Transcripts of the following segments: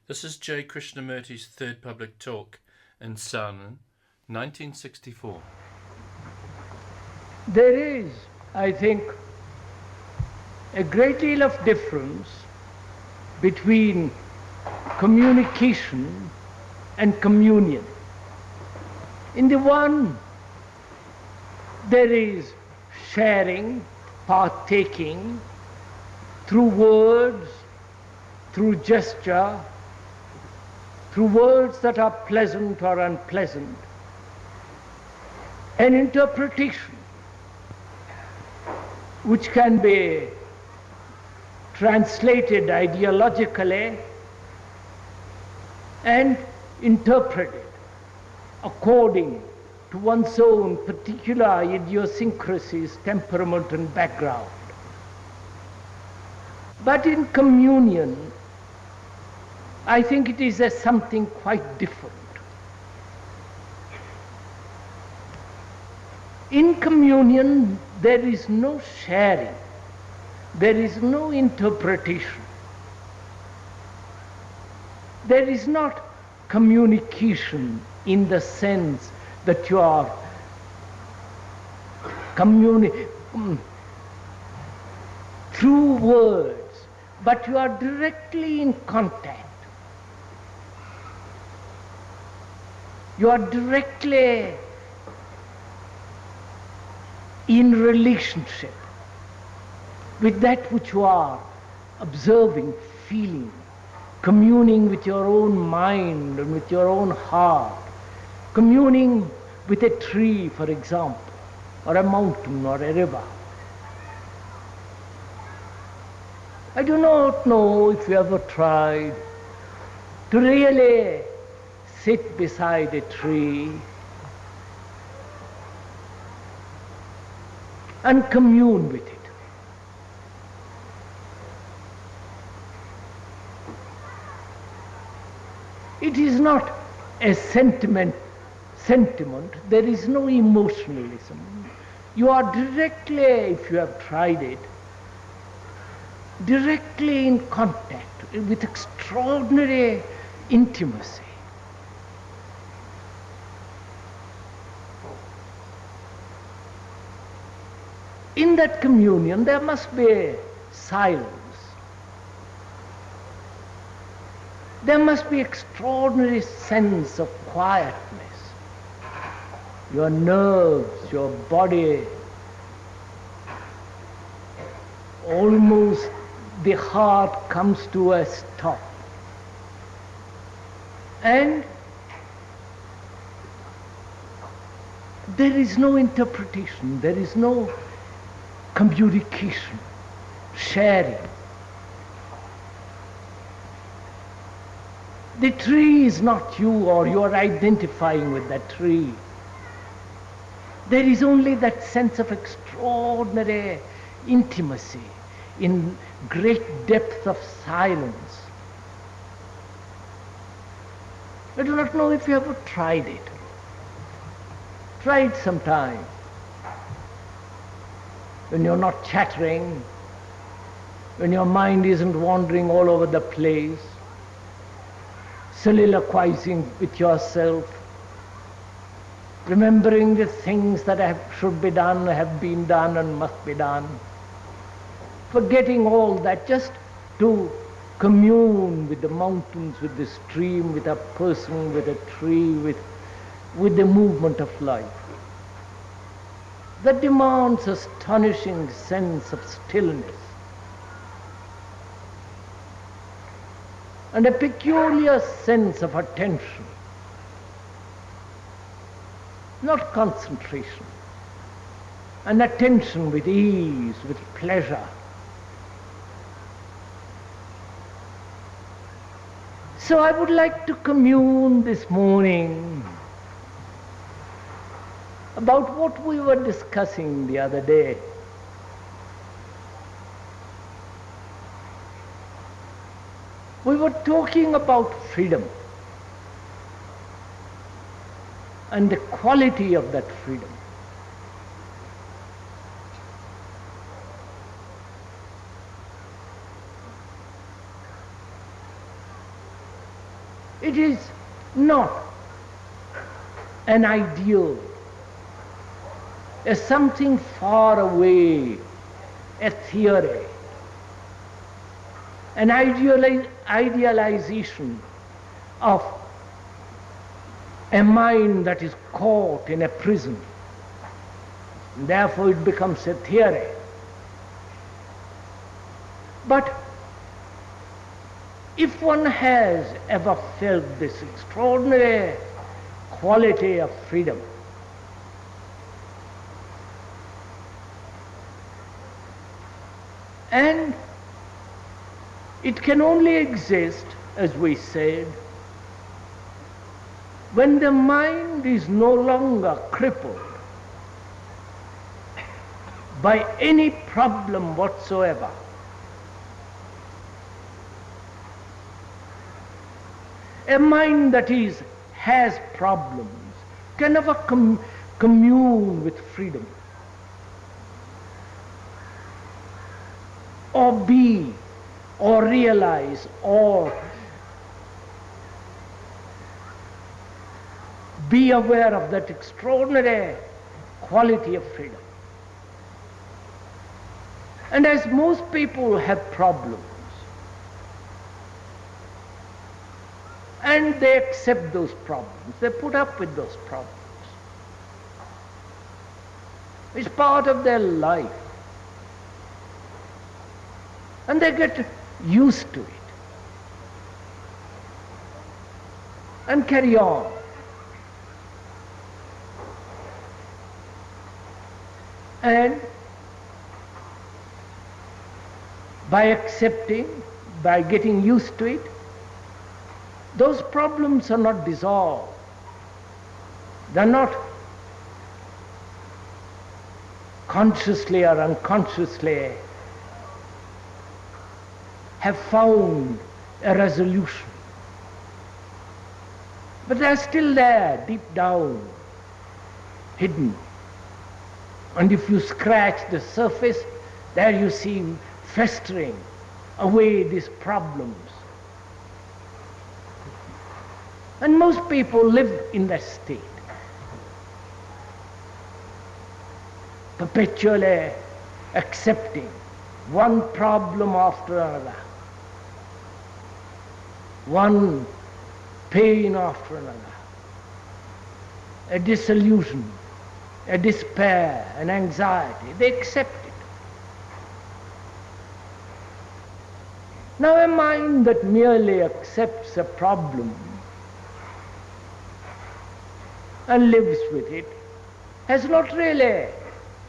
This is J. Krishnamurti's third public talk in Saanen, 1964. There is, I think, a great deal of difference between communication and communion. In the one, there is sharing, partaking, through words, through gesture, through words that are pleasant or unpleasant, an interpretation which can be translated ideologically and interpreted according to one's own particular idiosyncrasies, temperament and background. But in communion, I think it is something quite different. In communion, there is no sharing, there is no interpretation, there is not communication in the sense that you are through words, but you are directly in contact. You are directly in relationship with that which you are observing, feeling, communing with your own mind and with your own heart, communing with a tree, for example, or a mountain or a river. I do not know if you ever tried to really sit beside a tree and commune with it. It is not a sentiment, there is no emotionalism. You are directly, if you have tried it, directly in contact with extraordinary intimacy. In that communion, there must be silence. There must be extraordinary sense of quietness. Your nerves, your body, almost the heart comes to a stop. And there is no interpretation, there is no communication, sharing. The tree is not you, or you are identifying with that tree. There is only that sense of extraordinary intimacy in great depth of silence. I do not know if you ever tried it. Try it sometime. When you're not chattering, when your mind isn't wandering all over the place, soliloquizing with yourself, remembering the things that should be done, have been done and must be done, forgetting all that just to commune with the mountains, with the stream, with a person, with a tree, with the movement of life. That demands astonishing sense of stillness and a peculiar sense of attention, not concentration, an attention with ease, with pleasure. So I would like to commune this morning about what we were discussing the other day. We were talking about freedom and the quality of that freedom. It is not an ideal, a something far away, a theory, an idealization of a mind that is caught in a prison. Therefore it becomes a theory. But if one has ever felt this extraordinary quality of freedom, and it can only exist, as we said, when the mind is no longer crippled by any problem whatsoever. A mind that has problems can never commune with freedom, or be, or realize, or be aware of that extraordinary quality of freedom. And as most people have problems, and they accept those problems, they put up with those problems. It's part of their life. And they get used to it and carry on. And by accepting, by getting used to it, those problems are not dissolved. They're not consciously or unconsciously have found a resolution. But they're still there, deep down, hidden. And if you scratch the surface, there you see festering away these problems. And most people live in that state, perpetually accepting one problem after another, one pain after another, a disillusion, a despair, an anxiety. They accept it. Now a mind that merely accepts a problem and lives with it has not really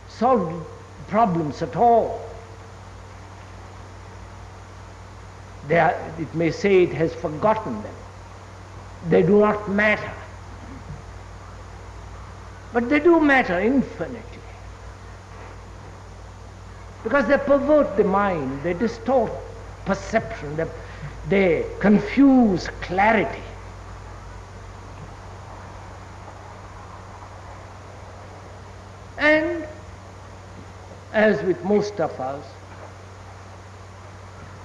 solved problems at all. It may say it has forgotten them. They do not matter. But they do matter infinitely. Because they pervert the mind, they distort perception, they confuse clarity. And as with most of us,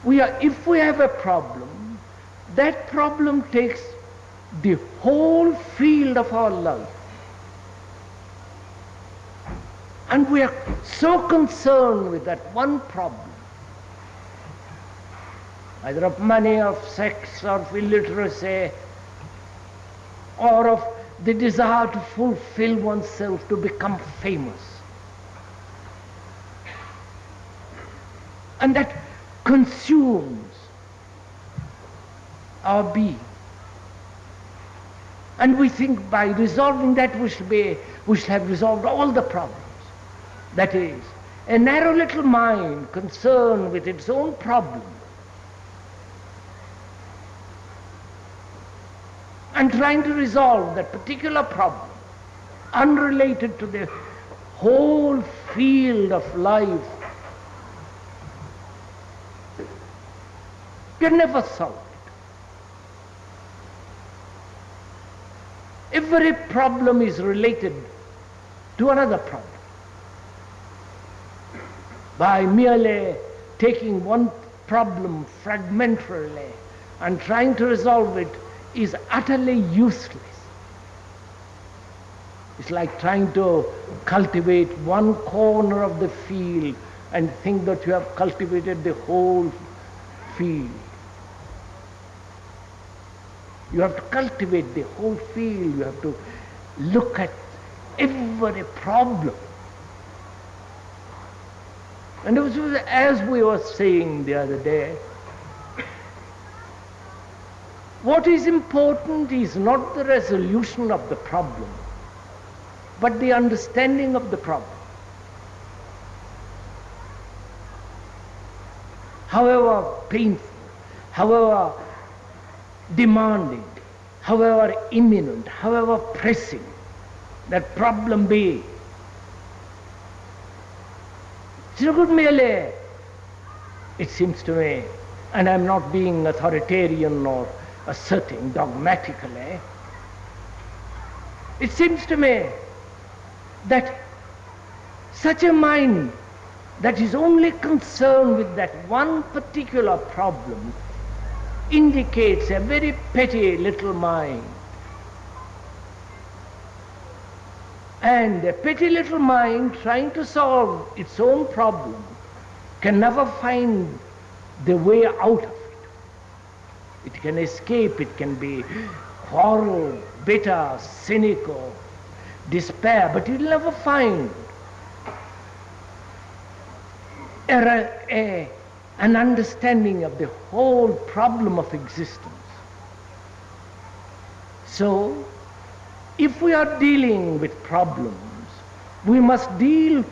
if we have a problem, that problem takes the whole field of our life. And we are so concerned with that one problem, either of money, of sex, or of illiteracy, or of the desire to fulfill oneself, to become famous. And that consumes our being. And we think by resolving that we shall have resolved all the problems. That is, a narrow little mind concerned with its own problem and trying to resolve that particular problem, unrelated to the whole field of life, can never solve it. Every problem is related to another problem. By merely taking one problem fragmentarily and trying to resolve it is utterly useless. It's like trying to cultivate one corner of the field and think that you have cultivated the whole field. You have to cultivate the whole field. You have to look at every problem. And it was as we were saying the other day, what is important is not the resolution of the problem, but the understanding of the problem. However painful, however demanding, however imminent, however pressing that problem be, it seems to me, and I'm not being authoritarian or asserting dogmatically, it seems to me that such a mind that is only concerned with that one particular problem indicates a very petty little mind. And a petty little mind trying to solve its own problem can never find the way out of it. It can escape, it can be quarrel, bitter, cynical, despair, but it will never find an understanding of the whole problem of existence. So, if we are dealing with problems, we must deal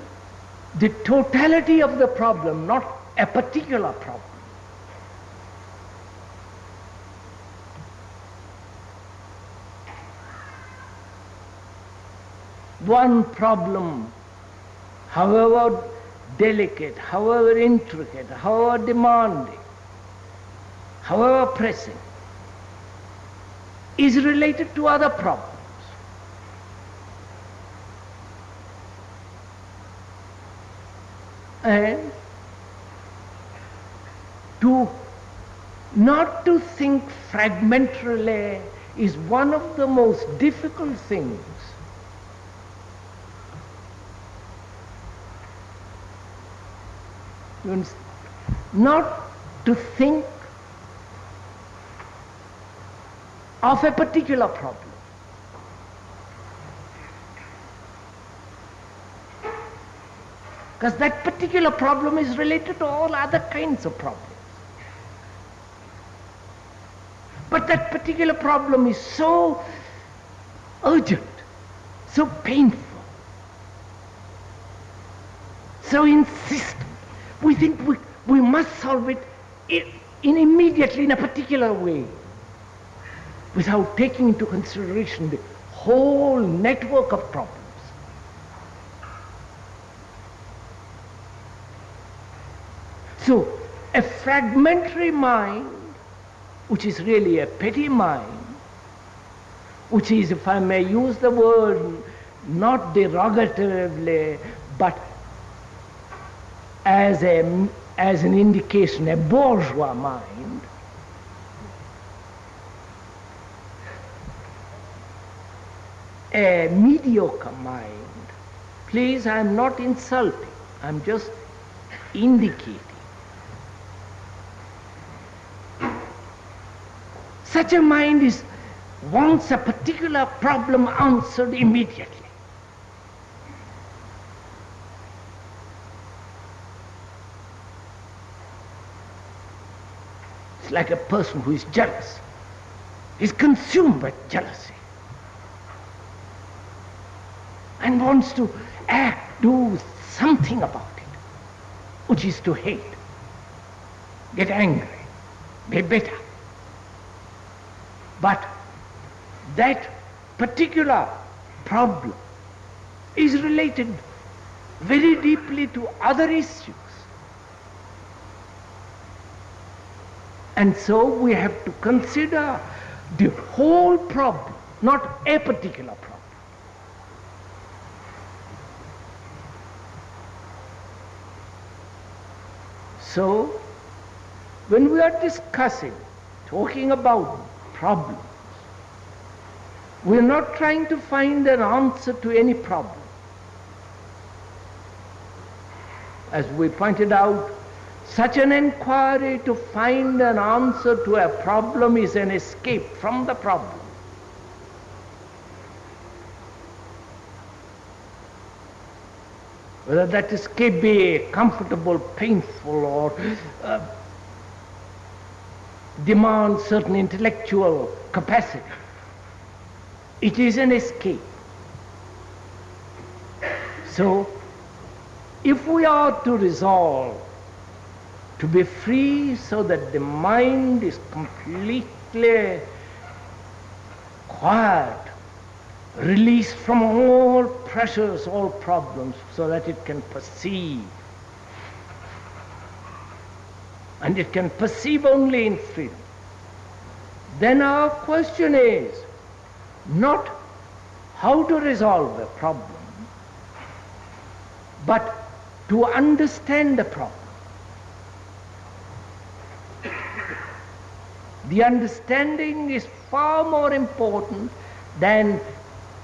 the totality of the problem, not a particular problem. One problem, however delicate, however intricate, however demanding, however pressing, is related to other problems. And not to think fragmentarily is one of the most difficult things. Not to think of a particular problem. Because that particular problem is related to all other kinds of problems. But that particular problem is so urgent, so painful, so insistent. We think we must solve it immediately in a particular way, without taking into consideration the whole network of problems. So, a fragmentary mind, which is really a petty mind, which is, if I may use the word not derogatively, but as an indication, a bourgeois mind, a mediocre mind. Please, I'm not insulting, I'm just indicating. Such a mind wants a particular problem answered immediately. It's like a person who is jealous, is consumed by jealousy, and wants to do something about it, which is to hate, get angry, be bitter. But that particular problem is related very deeply to other issues. And so we have to consider the whole problem, not a particular problem. So, when we are discussing, talking about problems, We're not trying to find an answer to any problem. As we pointed out, such an inquiry to find an answer to a problem is an escape from the problem. Whether that escape be comfortable, painful, or demands certain intellectual capacity, it is an escape. So, if we are to resolve to be free so that the mind is completely quiet, released from all pressures, all problems, so that it can perceive, and it can perceive only in freedom, then our question is not how to resolve a problem, but to understand the problem. The understanding is far more important than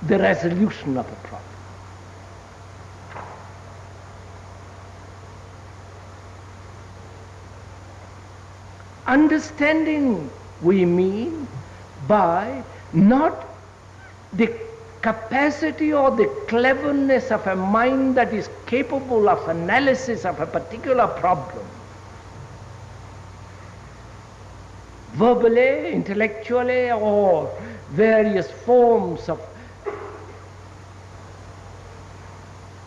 the resolution of a problem. Understanding we mean by not the capacity or the cleverness of a mind that is capable of analysis of a particular problem, verbally, intellectually, or various forms of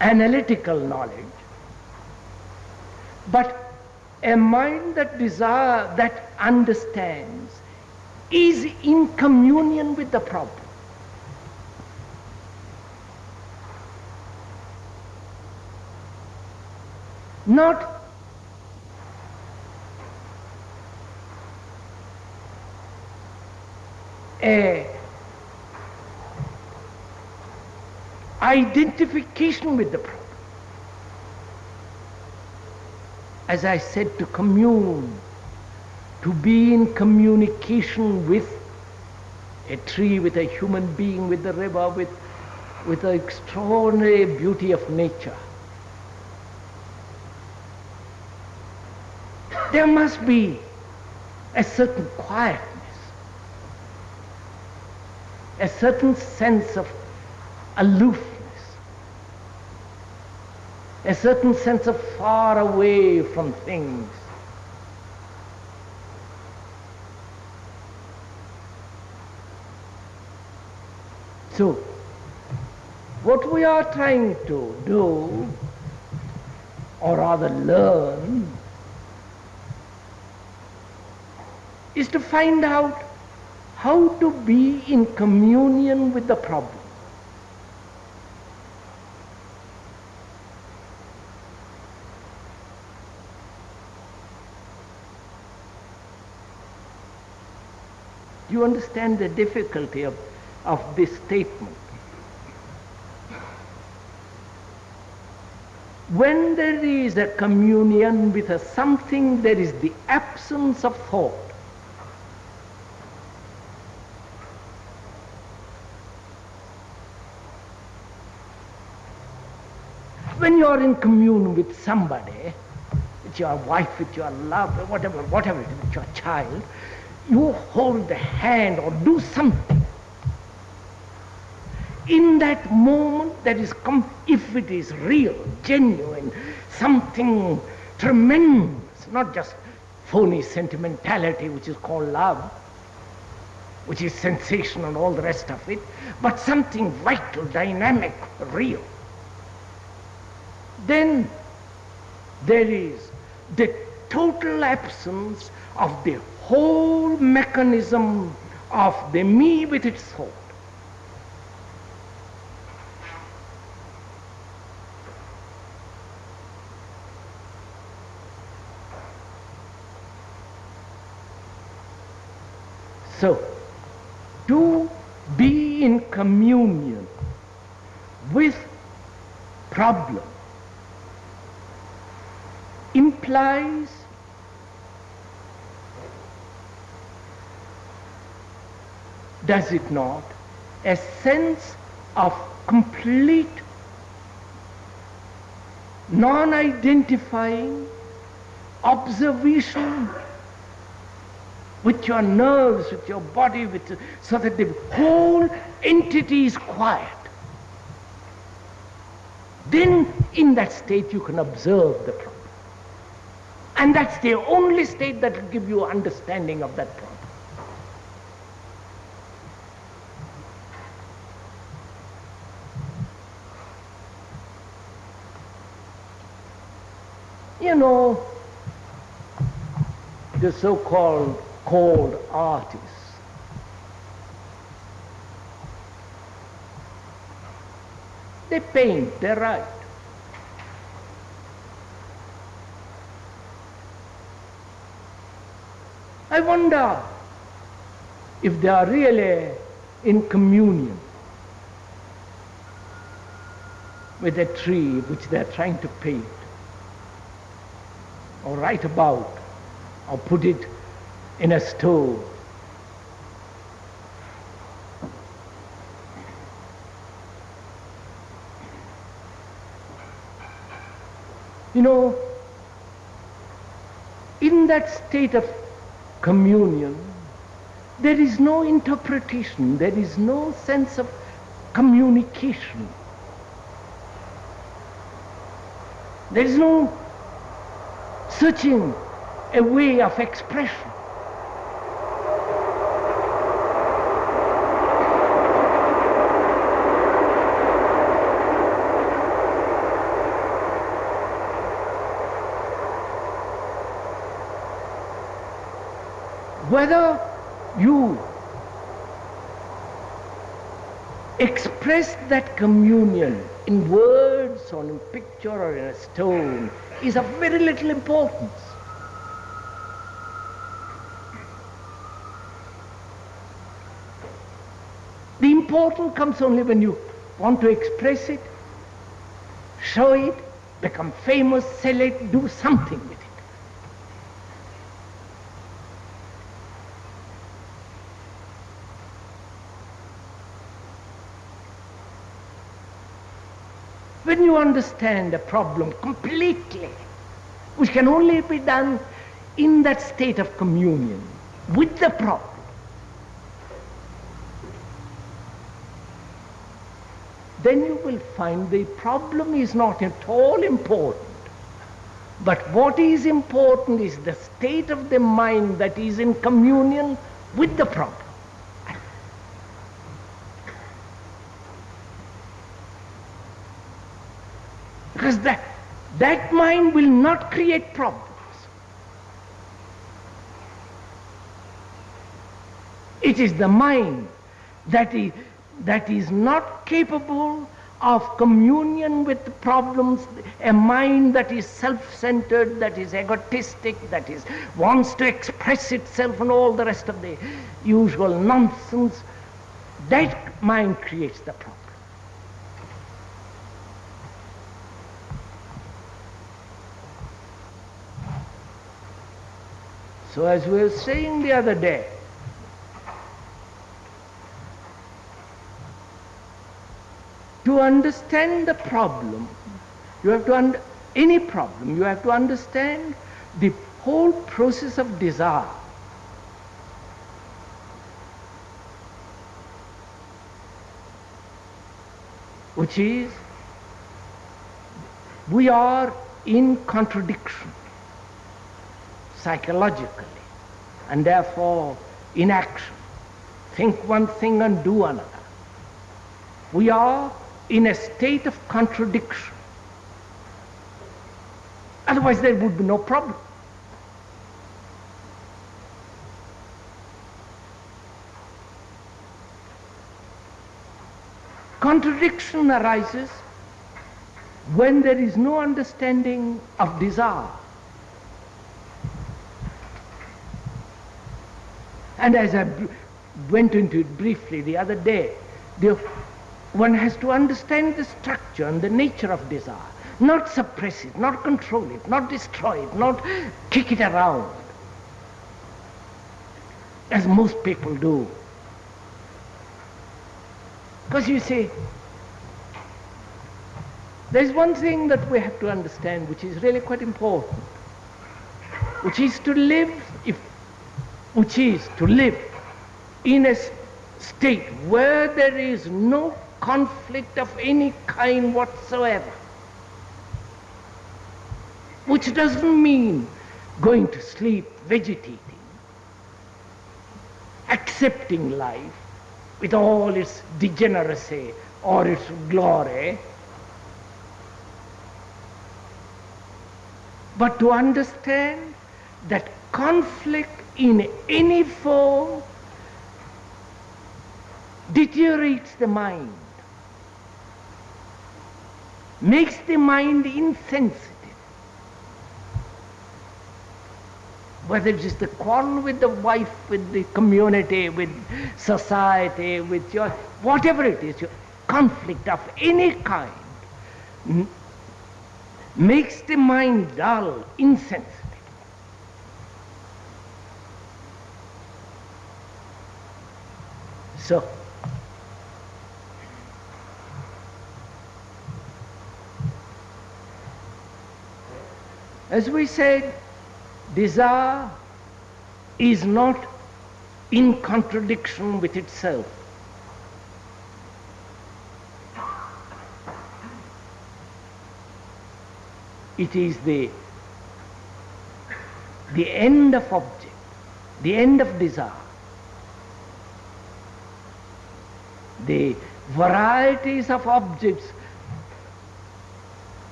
analytical knowledge, but a mind that that understands, is in communion with the problem. Not a identification with the problem. As I said, to commune, to be in communication with a tree, with a human being, with the river, with the extraordinary beauty of nature. There must be a certain quietness, a certain sense of aloofness, a certain sense of far away from things. So, what we are trying to do, or rather learn, is to find out how to be in communion with the problem. Do you understand the difficulty of this statement? When there is a communion with a something, there is the absence of thought. When you are in communion with somebody, with your wife, with your lover, whatever it is, with your child, you hold the hand or do something. In that moment, there is, if it is real, genuine, something tremendous, not just phony sentimentality, which is called love, which is sensation and all the rest of it, but something vital, dynamic, real. Then there is the total absence of the whole mechanism of the me with its thought. So, to be in communion with problem implies does it not, a sense of complete non-identifying observation with your nerves, with your body, so that the whole entity is quiet. Then in that state you can observe the problem. And that's the only state that will give you understanding of that problem. You know, the so-called cold artists, they paint, they write. I wonder if they are really in communion with a tree which they are trying to paint, or write about, or put it in a stove. You know, in that state of communion, there is no interpretation, there is no sense of communication. There is no searching a way of expression. Whether you express that communion in words or in picture or in a stone is of very little importance. The important comes only when you want to express it, show it, become famous, sell it, do something with it. When you understand a problem completely, which can only be done in that state of communion with the problem, then you will find the problem is not at all important. But what is important is the state of the mind that is in communion with the problem. Because that mind will not create problems. It is the mind that is not capable of communion with the problems, a mind that is self-centered, that is egotistic, wants to express itself and all the rest of the usual nonsense. That mind creates the problem. So as we were saying the other day, to understand the problem, you have to any problem, you have to understand the whole process of desire. Which is, we are in contradiction psychologically, and therefore in action. Think one thing and do another. We are in a state of contradiction. Otherwise there would be no problem. Contradiction arises when there is no understanding of desire. And as I went into it briefly the other day, one has to understand the structure and the nature of desire, not suppress it, not control it, not destroy it, not kick it around, as most people do. Because you see, there's one thing that we have to understand which is really quite important, which is to live in a state where there is no conflict of any kind whatsoever. Which doesn't mean going to sleep, vegetating, accepting life with all its degeneracy or its glory, but to understand that conflict in any form deteriorates the mind, makes the mind insensitive. Whether it is the quarrel with the wife, with the community, with society, with your, whatever it is, your conflict of any kind, makes the mind dull, insensitive. So, as we said, desire is not in contradiction with itself. It is the end of object, the end of desire. The varieties of objects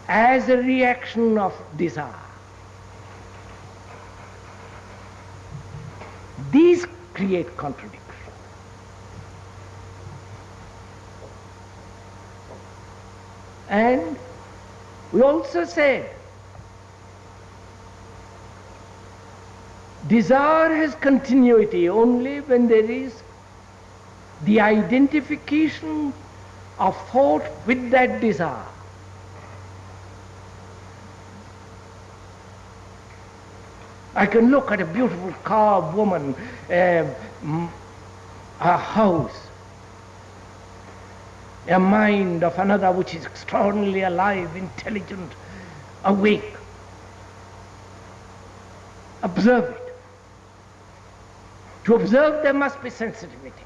as a reaction of desire. These create contradiction. And we also said desire has continuity only when there is the identification of thought with that desire. I can look at a beautiful carved woman, a house, a mind of another which is extraordinarily alive, intelligent, awake. Observe it. To observe there must be sensitivity.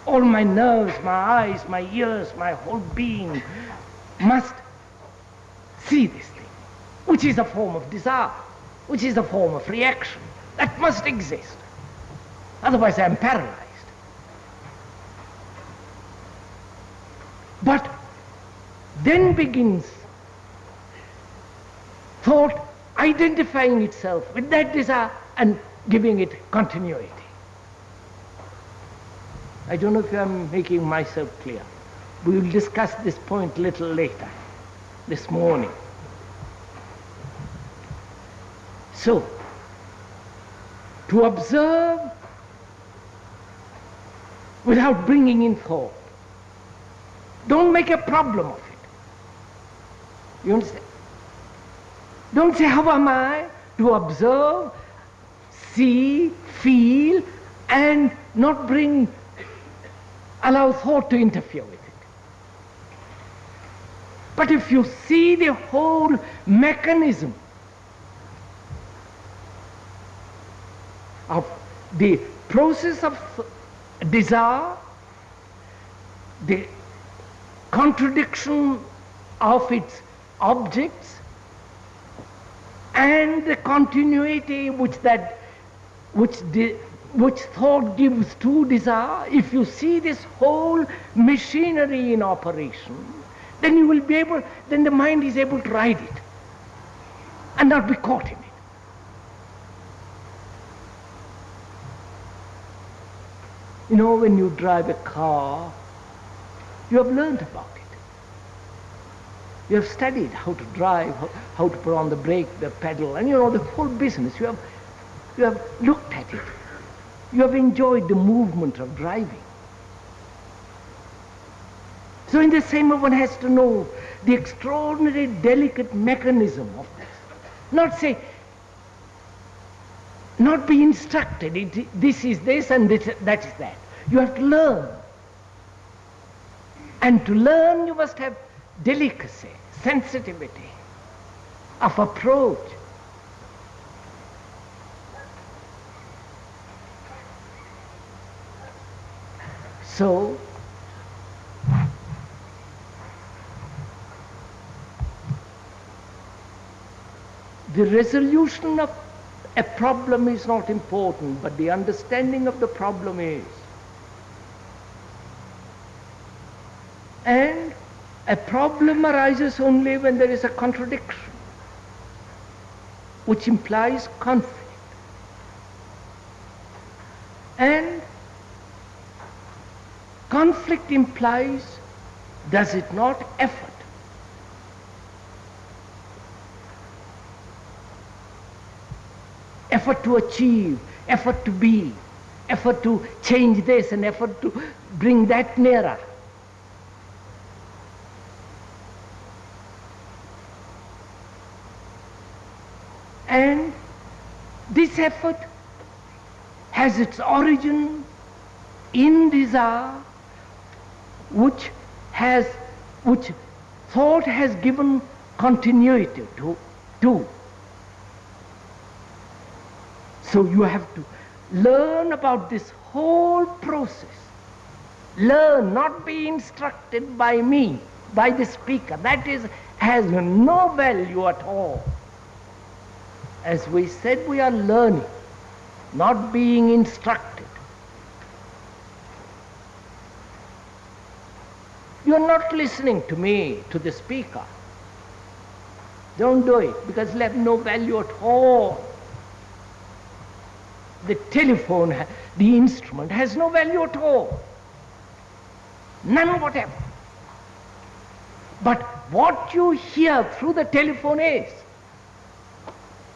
All my nerves, my eyes, my ears, my whole being must see this thing, which is a form of desire, which is a form of reaction. That must exist. Otherwise I am paralyzed. But then begins thought identifying itself with that desire and giving it continuity. I don't know if I'm making myself clear. We will discuss this point a little later, this morning. So, to observe without bringing in thought. Don't make a problem of it. You understand? Don't say, how am I to observe, see, feel, and not allow thought to interfere with it. But if you see the whole mechanism of the process of desire, the contradiction of its objects, and the continuity which thought gives to desire, if you see this whole machinery in operation, then you will be able, then the mind is able to ride it and not be caught in it. You know, when you drive a car, you have learned about it. You have studied how to drive, how to put on the brake, the pedal, and you know the whole business. You have looked at it. You have enjoyed the movement of driving. So in the same way, one has to know the extraordinary delicate mechanism of this. Not be instructed, this is this and that is that. You have to learn. And to learn, you must have delicacy, sensitivity of approach. So, the resolution of a problem is not important, but the understanding of the problem is. And a problem arises only when there is a contradiction, which implies conflict. And conflict implies, does it not, effort. Effort to achieve, effort to be, effort to change this, and effort to bring that nearer. And this effort has its origin in desire, which thought has given continuity to. So you have to learn about this whole process. Learn, not be instructed by me, by the speaker. That has no value at all. As we said, we are learning, not being instructed. You are not listening to me, to the speaker. Don't do it, because it'll have no value at all. The telephone, the instrument, has no value at all. None whatever. But what you hear through the telephone is,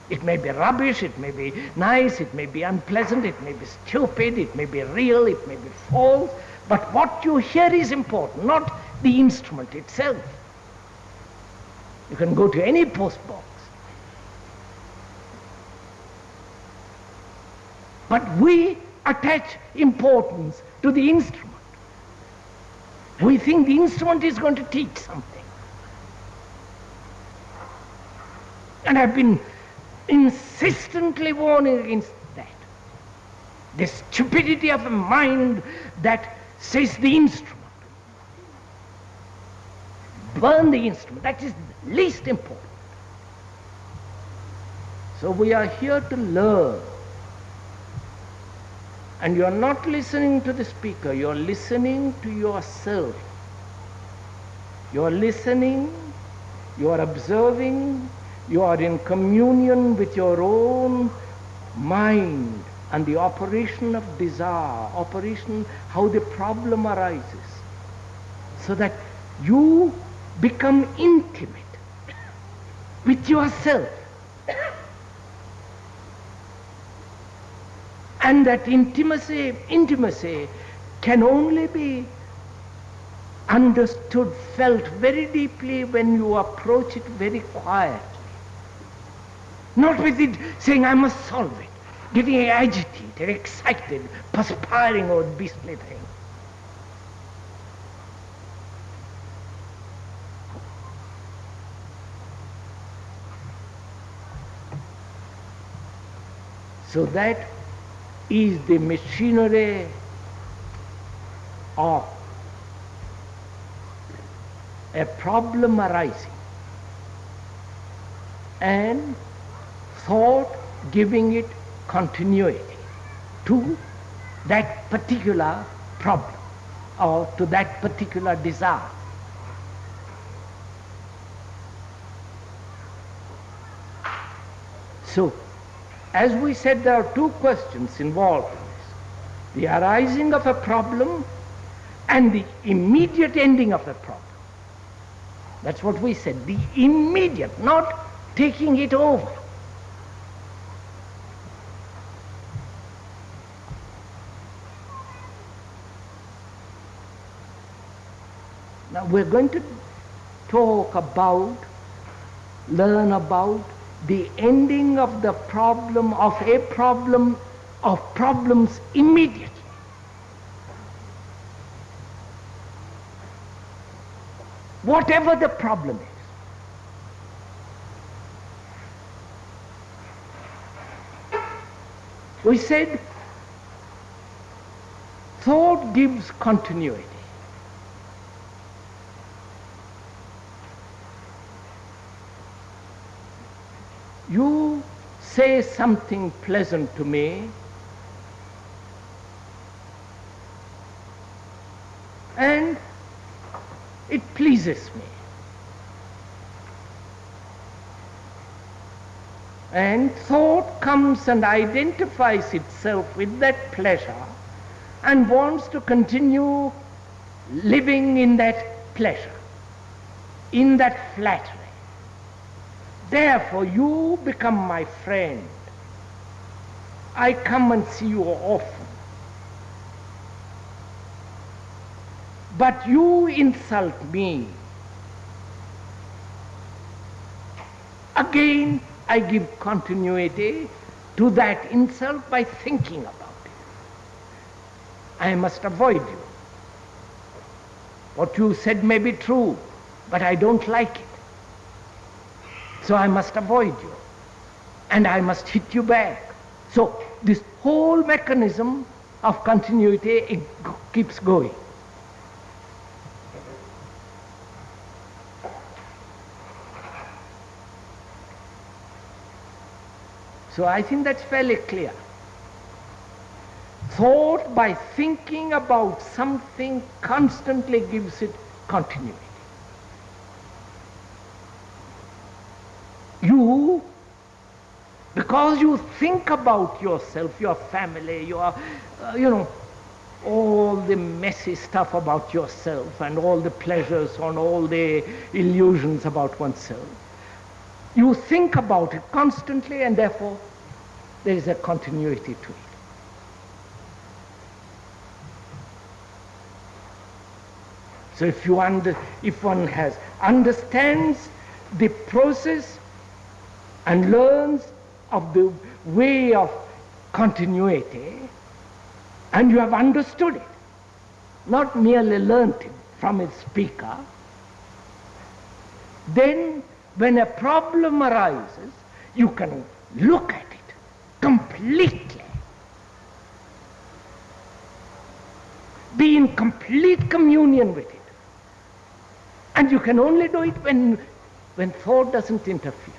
it may be rubbish, it may be nice, it may be unpleasant, it may be stupid, it may be real, it may be false, but what you hear is important, not the instrument itself. You can go to any post box. But we attach importance to the instrument. We think the instrument is going to teach something. And I've been insistently warning against that. The stupidity of a mind that says the instrument. Burn the instrument. That is least important. So we are here to learn. And you are not listening to the speaker, you are listening to yourself. You are listening, you are observing, you are in communion with your own mind and the operation of desire, how the problem arises, so that you become intimate with yourself. And that intimacy can only be understood, felt very deeply when you approach it very quietly. Not with it saying, I must solve it, getting agitated, excited, perspiring over the beastly thing. So that is the machinery of a problem arising and thought giving it continuity to that particular problem or to that particular desire. So, as we said, there are two questions involved in this. The arising of a problem and the immediate ending of the problem. That's what we said, the immediate, not taking it over. Now we're going to talk about, learn about the ending of the problem, of a problem, of problems immediately. whatever the problem is. We said thought gives continuity. You say something pleasant to me, and it pleases me. And thought comes and identifies itself with that pleasure and wants to continue living in that pleasure, in that flattery. Therefore, you become my friend. I come and see you often. But you insult me. Again, I give continuity to that insult by thinking about it. I must avoid you. What you said may be true, but I don't like it. So I must avoid you. And I must hit you back. So this whole mechanism of continuity, it keeps going. So I think that's fairly clear. Thought, by thinking about something, constantly gives it continuity. You, because you think about yourself, your family, your, all the messy stuff about yourself and all the pleasures and all the illusions about oneself, you think about it constantly, and therefore there is a continuity to it. So if one understands the process and learns of the way of continuity, and you have understood it, not merely learnt it from its speaker, then when a problem arises, you can look at it completely. Be in complete communion with it. And you can only do it when thought doesn't interfere.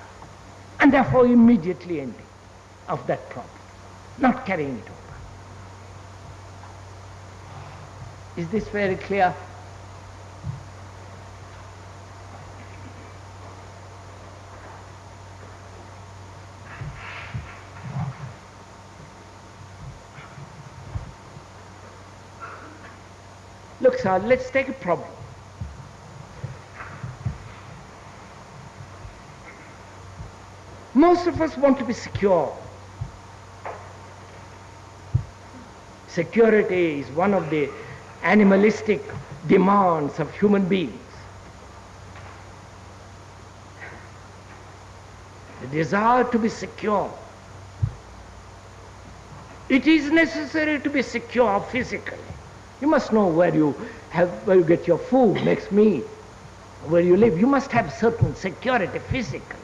And therefore immediately ending of that problem, not carrying it over. Is this very clear? Look, sir, let's take a problem. Most of us want to be secure. Security is one of the animalistic demands of human beings. The desire to be secure. It is necessary to be secure physically. You must know where you get your food, next meal, where you live. You must have certain security physically.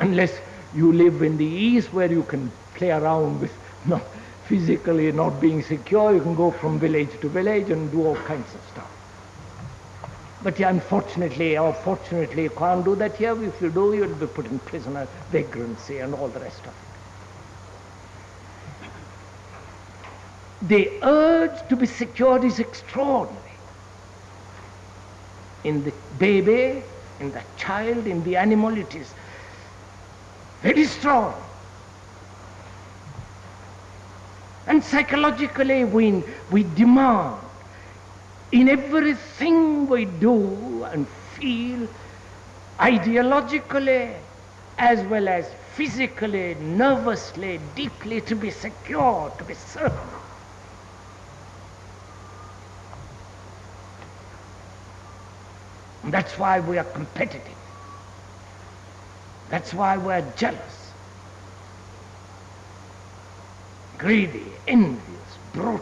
Unless you live in the East where you can play around with physically not being secure, you can go from village to village and do all kinds of stuff. But unfortunately or fortunately you can't do that here. If you do, you'll be put in prison, vagrancy and all the rest of it. The urge to be secured is extraordinary. In the baby, in the child, in the animal, it is very strong. And psychologically we demand, in everything we do and feel, ideologically as well as physically, nervously, deeply, to be secure, to be certain. And that's why we are competitive. That's why we are jealous, greedy, envious, brutal.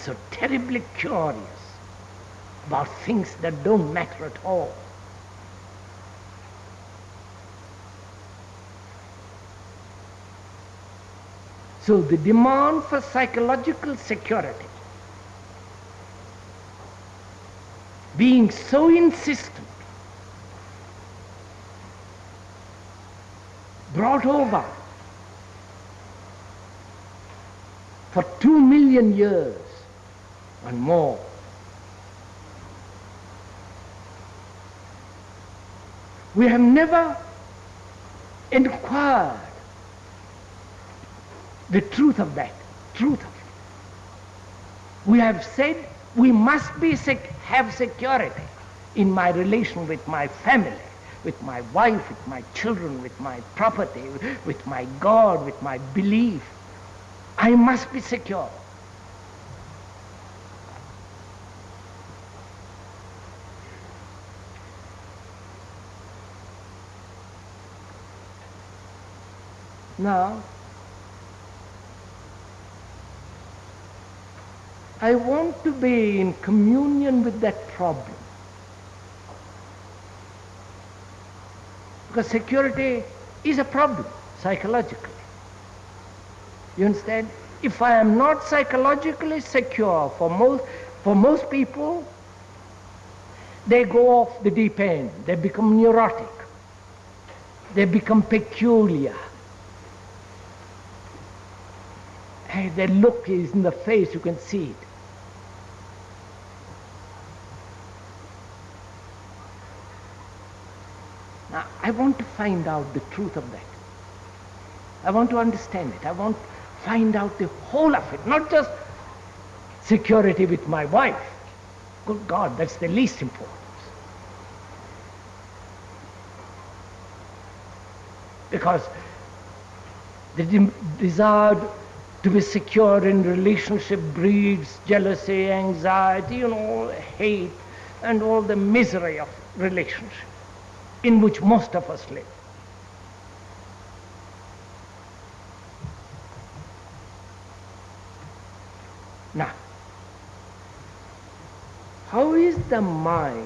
so terribly curious about things that don't matter at all. So the demand for psychological security, being so insistent, brought over for 2 million years and more. We have never inquired the truth of that, truth of it. We have said we must have security in my relation with my family, with my wife, with my children, with my property, with my God, with my belief. I must be secure. Now, I want to be in communion with that problem. Because security is a problem, psychologically. You understand? If I am not psychologically secure, for most people, they go off the deep end. They become neurotic. They become peculiar. And their look is in the face, you can see it. Now, I want to find out the truth of that. I want to understand it. I want to find out the whole of it, not just security with my wife. Good God, that's the least important. Because the desire to be secure in relationship breeds jealousy, anxiety, hate, and all the misery of relationship in which most of us live. Now, how is the mind,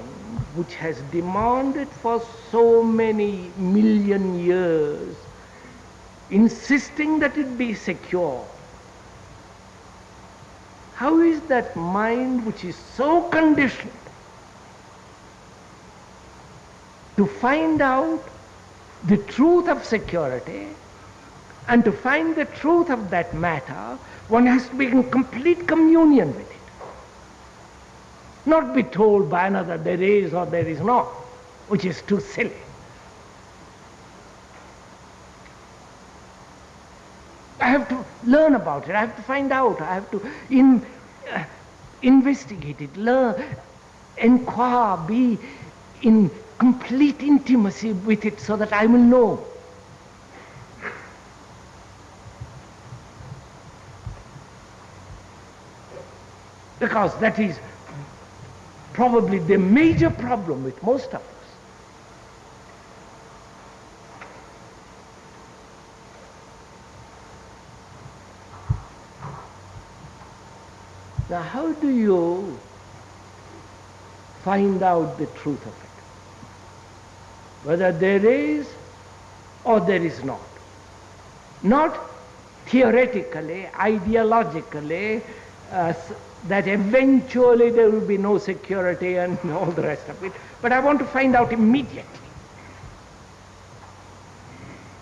which has demanded for so many million years, insisting that it be secure, how is that mind, which is so conditioned to find out the truth of security, and to find the truth of that matter, one has to be in complete communion with it. Not be told by another there is or there is not, which is too silly. I have to learn about it, I have to find out, I have to investigate it, learn, inquire, be in complete intimacy with it so that I will know. Because that is probably the major problem with most of us. Now, how do you find out the truth of it? Whether there is or there is not. Not theoretically, ideologically, that eventually there will be no security and all the rest of it, but I want to find out immediately.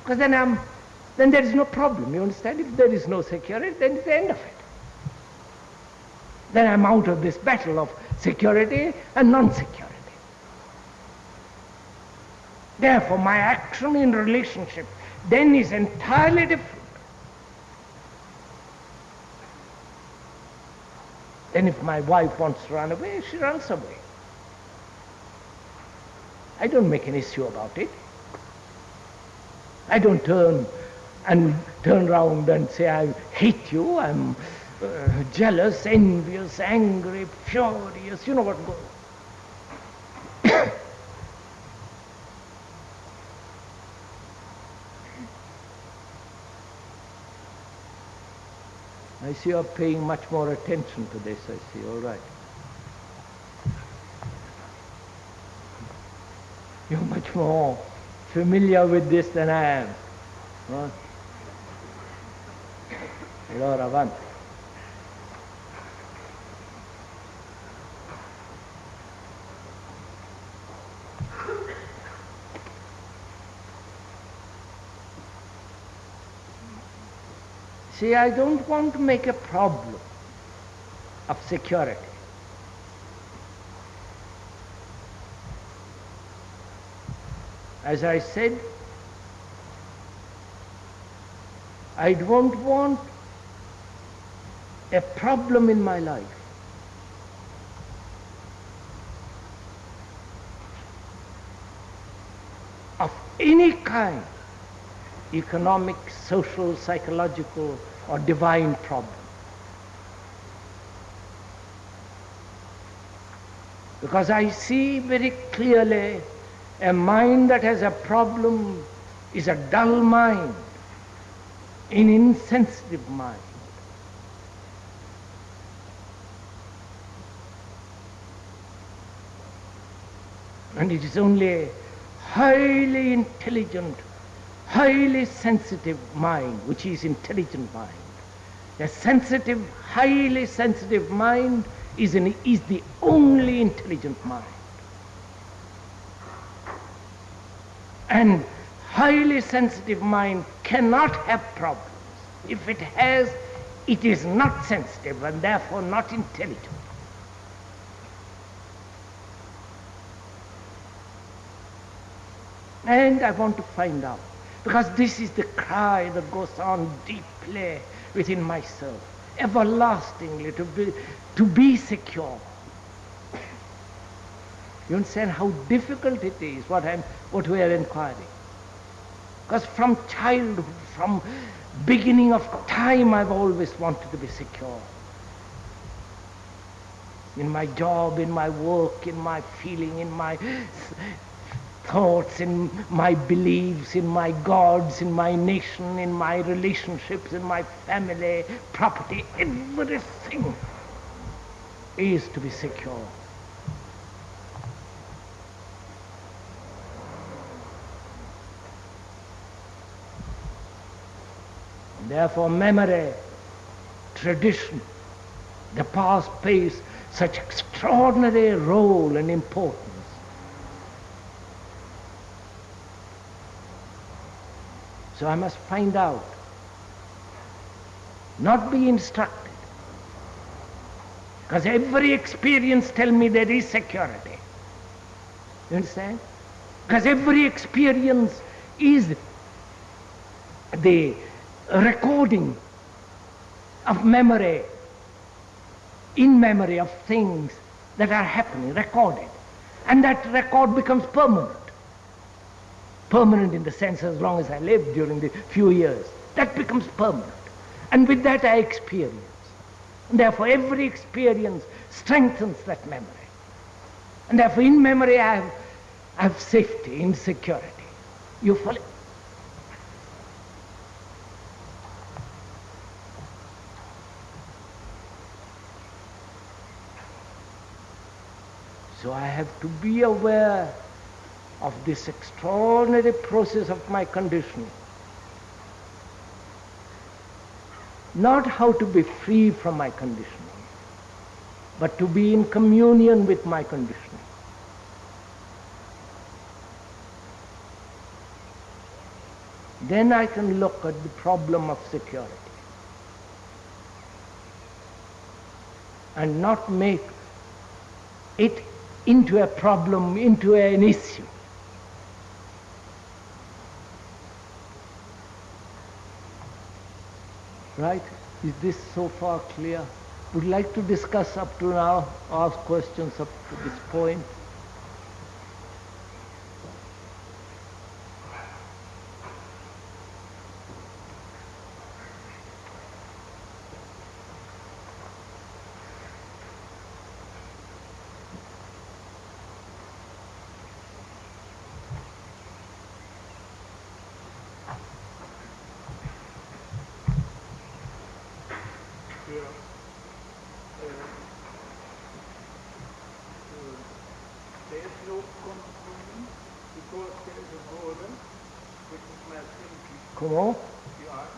Because then there is no problem, you understand? If there is no security, then it's the end of it. Then I'm out of this battle of security and non-security. Therefore, my action in relationship then is entirely different. Then if my wife wants to run away, she runs away. I don't make an issue about it. I don't turn around and say, I hate you, I'm jealous, envious, angry, furious, you know what goes. I see you're paying much more attention to this, I see, all right. You're much more familiar with this than I am. Huh? Allora, avanti. See, I don't want to make a problem of security. As I said, I don't want a problem in my life. Of any kind, economic, social, psychological, or divine problem. Because I see very clearly a mind that has a problem is a dull mind, an insensitive mind. And it is only a highly intelligent, highly sensitive mind which is intelligent mind. A sensitive, highly sensitive mind is the only intelligent mind. And highly sensitive mind cannot have problems. If it has, it is not sensitive and therefore not intelligent. And I want to find out, because this is the cry that goes on deeply within myself, everlastingly, to be secure. You understand how difficult it is, what we are inquiring. Because from childhood, from beginning of time, I've always wanted to be secure. In my job, in my work, in my feeling, in my thoughts, in my beliefs, in my gods, in my nation, in my relationships, in my family, property, everything is to be secure. Therefore, memory, tradition, the past plays such extraordinary role and importance. So I must find out, not be instructed, because every experience tells me there is security. You understand? Because every experience is the recording of memory, in memory of things that are happening, recorded. And that record becomes permanent. Permanent in the sense as long as I live during the few years. That becomes permanent. And with that I experience. And therefore every experience strengthens that memory. And therefore in memory I have safety, in security. You follow? So I have to be aware of this extraordinary process of my conditioning. Not how to be free from my conditioning, but to be in communion with my conditioning. Then I can look at the problem of security and not make it into a problem, into an issue. Right? Is this so far clear? Would you like to discuss up to now, ask questions up to this point? is no communion because there is a border which is my thinking. Comment? The eye.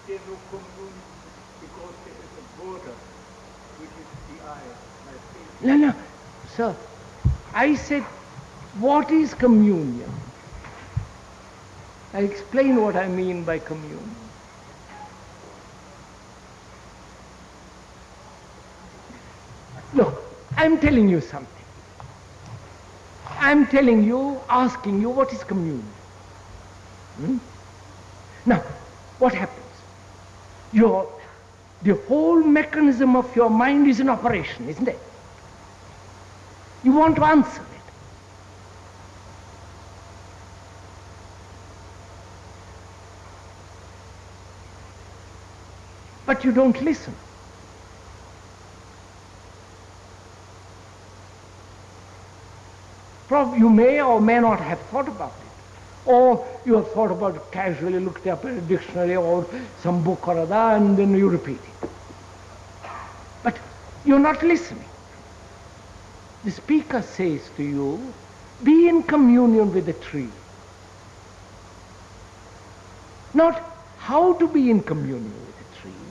There is no communion because there is a border which is the eye, my thinking. No, no, sir. I said, what is communion? I explain what I mean by communion. Look, I'm telling you something. I'm telling you, asking you, what is communion? Now, what happens? The whole mechanism of your mind is in operation, isn't it? You want to answer it. But you don't listen. Probably you may or may not have thought about it. Or you have thought about it casually, looked up in a dictionary or some book or other, and then you repeat it. But you're not listening. The speaker says to you, be in communion with the tree. Not how to be in communion with the tree,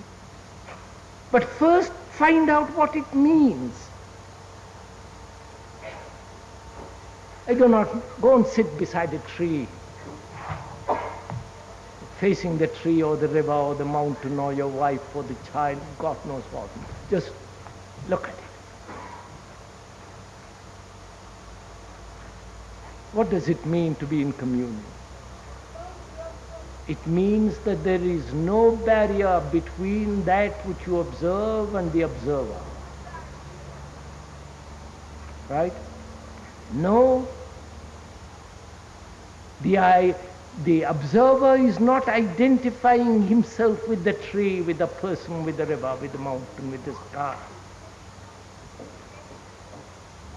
but first find out what it means. I do not go and sit beside a tree, facing the tree or the river or the mountain or your wife or the child, God knows what. Just look at it. What does it mean to be in communion? It means that there is no barrier between that which you observe and the observer. Right? No. The observer is not identifying himself with the tree, with the person, with the river, with the mountain, with the star.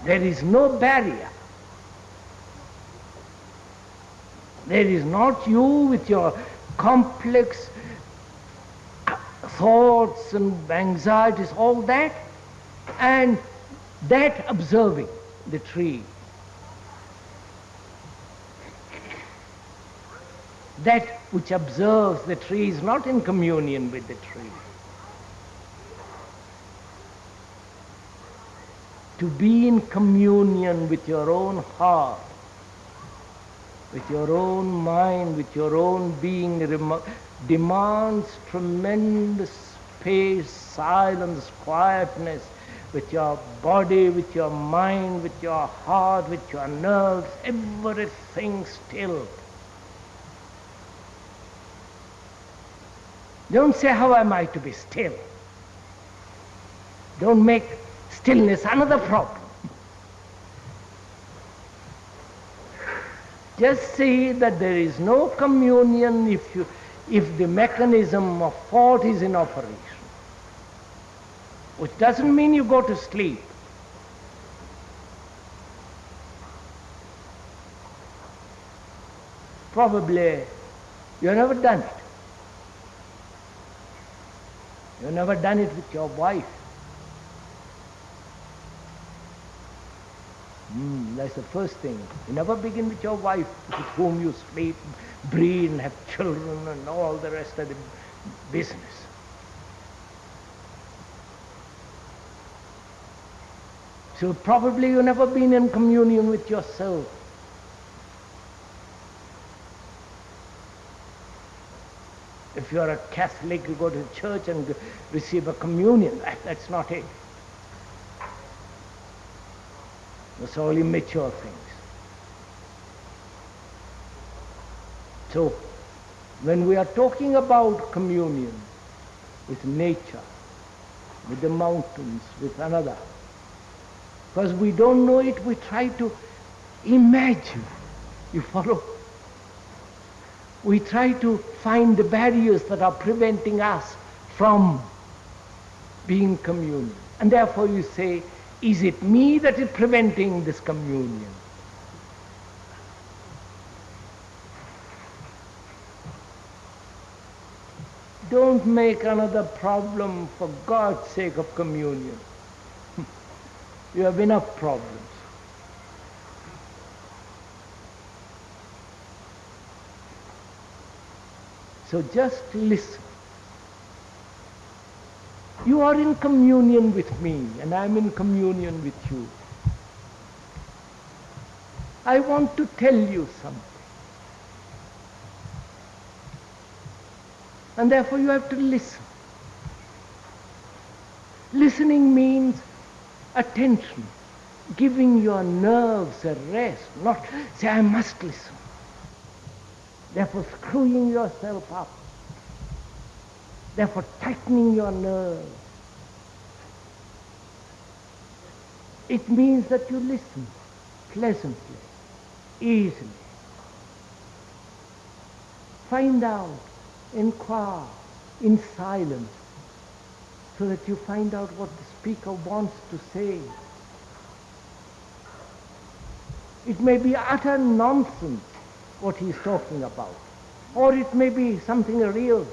There is no barrier. There is not you with your complex thoughts and anxieties, all that, and that observing the tree. That which observes the tree is not in communion with the tree. To be in communion with your own heart, with your own mind, with your own being, demands tremendous space, silence, quietness, with your body, with your mind, with your heart, with your nerves, everything still. Don't say, how am I to be still? Don't make stillness another problem. Just see that there is no communion if the mechanism of thought is in operation. Which doesn't mean you go to sleep. Probably you've never done it. You've never done it with your wife. That's the first thing. You never begin with your wife, with whom you sleep, breed, and have children, and all the rest of the business. So probably you've never been in communion with yourself. If you're a Catholic, you go to church and receive a communion. That's not it. That's all immature things. So, when we are talking about communion with nature, with the mountains, with another, because we don't know it, we try to imagine. You follow? We try to find the barriers that are preventing us from being communion. And therefore you say, is it me that is preventing this communion? Don't make another problem, for God's sake, of communion. You have enough problems. So just listen. You are in communion with me, and I am in communion with you. I want to tell you something. And therefore you have to listen. Listening means attention, giving your nerves a rest, not say, I must listen. Therefore screwing yourself up. Therefore tightening your nerves. It means that you listen pleasantly, easily. Find out, inquire in silence, so that you find out what the speaker wants to say. It may be utter nonsense what he is talking about, or it may be something real,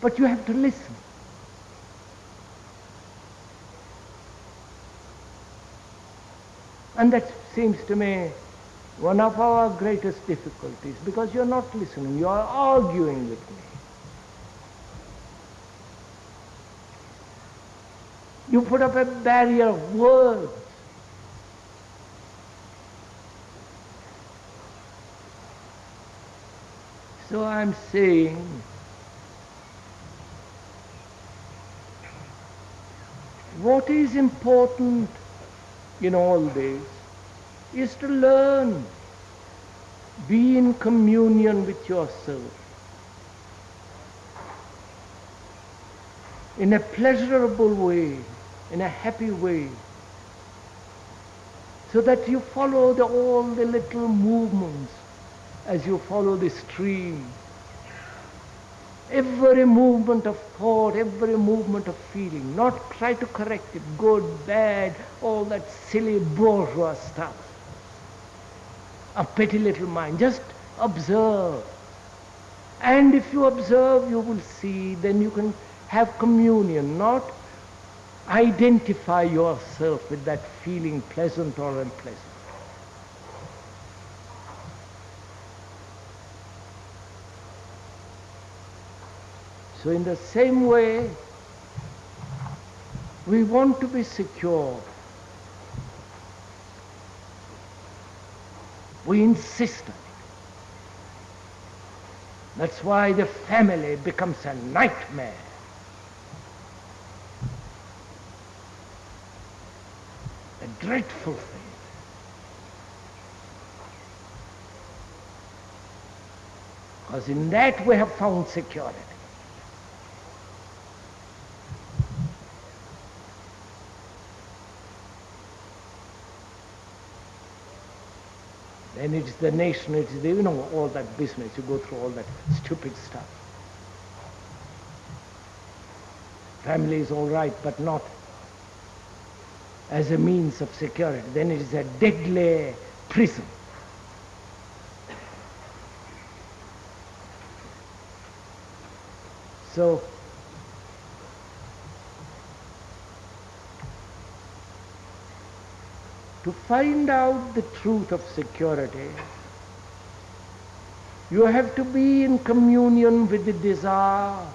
but you have to listen. And that seems to me one of our greatest difficulties, because you're not listening, you are arguing with me. You put up a barrier of words. So I'm saying, what is important in all this is to learn, be in communion with yourself in a pleasurable way, in a happy way, so that you follow all the little movements as you follow the stream. Every movement of thought, every movement of feeling, not try to correct it, good, bad, all that silly bourgeois stuff, a petty little mind. Just observe. And if you observe, you will see, then you can have communion, not identify yourself with that feeling, pleasant or unpleasant. So in the same way, we want to be secure. We insist on it. That's why the family becomes a nightmare. A dreadful thing. Because in that we have found security. Then it is the nation, it is the, all that business, you go through all that stupid stuff. Family is all right, but not as a means of security. Then it is a deadly prison. So, to find out the truth of security, you have to be in communion with the desire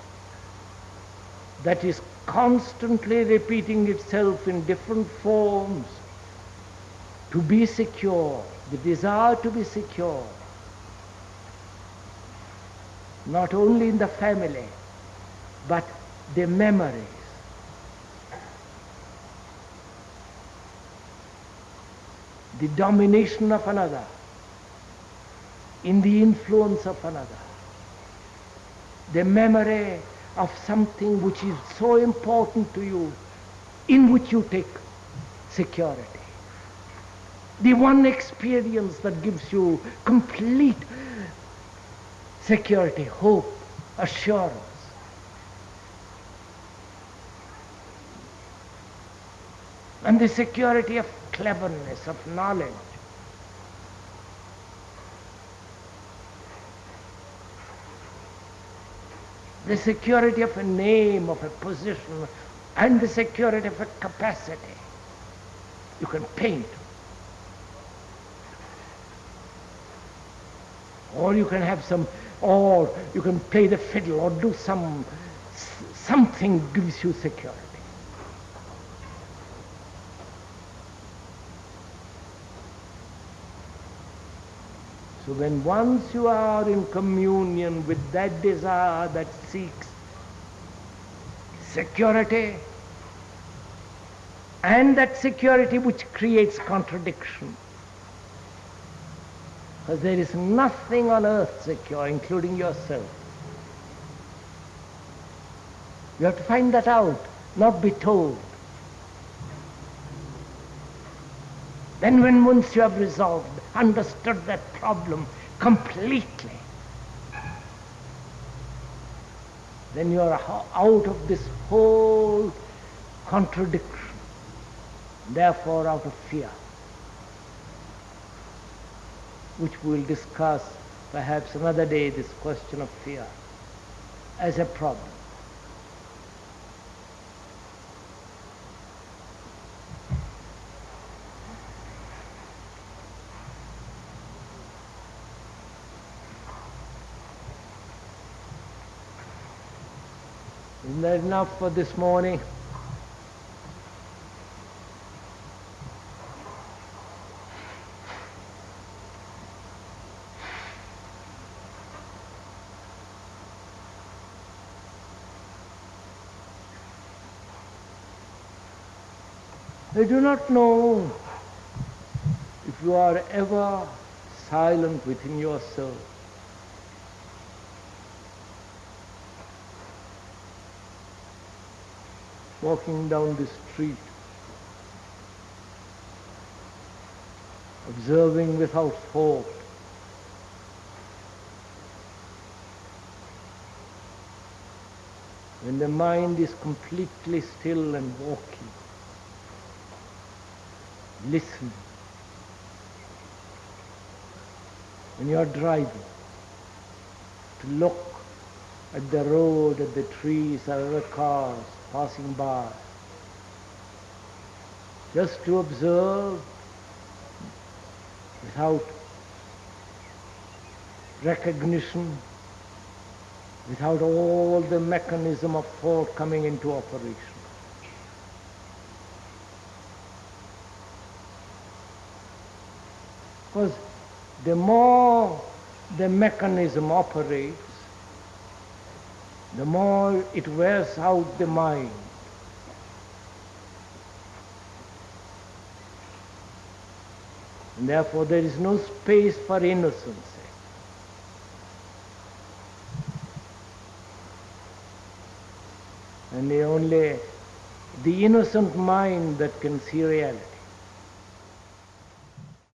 that is constantly repeating itself in different forms to be secure, the desire to be secure, not only in the family, but the memories. The domination of another, in the influence of another, the memory of something which is so important to you, in which you take security. The one experience that gives you complete security, hope, assurance. And the security of cleverness, of knowledge. The security of a name, of a position, and the security of a capacity. You can paint. Or you can have or you can play the fiddle or do something gives you security. So when once you are in communion with that desire that seeks security, and that security which creates contradiction, because there is nothing on earth secure, including yourself. You have to find that out, not be told. Then when once you have resolved, understood that problem completely, then you are out of this whole contradiction, therefore out of fear, which we will discuss perhaps another day, this question of fear as a problem. Isn't that enough for this morning? I do not know if you are ever silent within yourself. Walking down the street, observing without thought, when the mind is completely still and walking, listening. When you are driving, to look at the road, at the trees, at other cars passing by, just to observe without recognition, without all the mechanism of thought coming into operation. Because the more the mechanism operates, the more it wears out the mind. And therefore there is no space for innocency. And only the innocent mind that can see reality.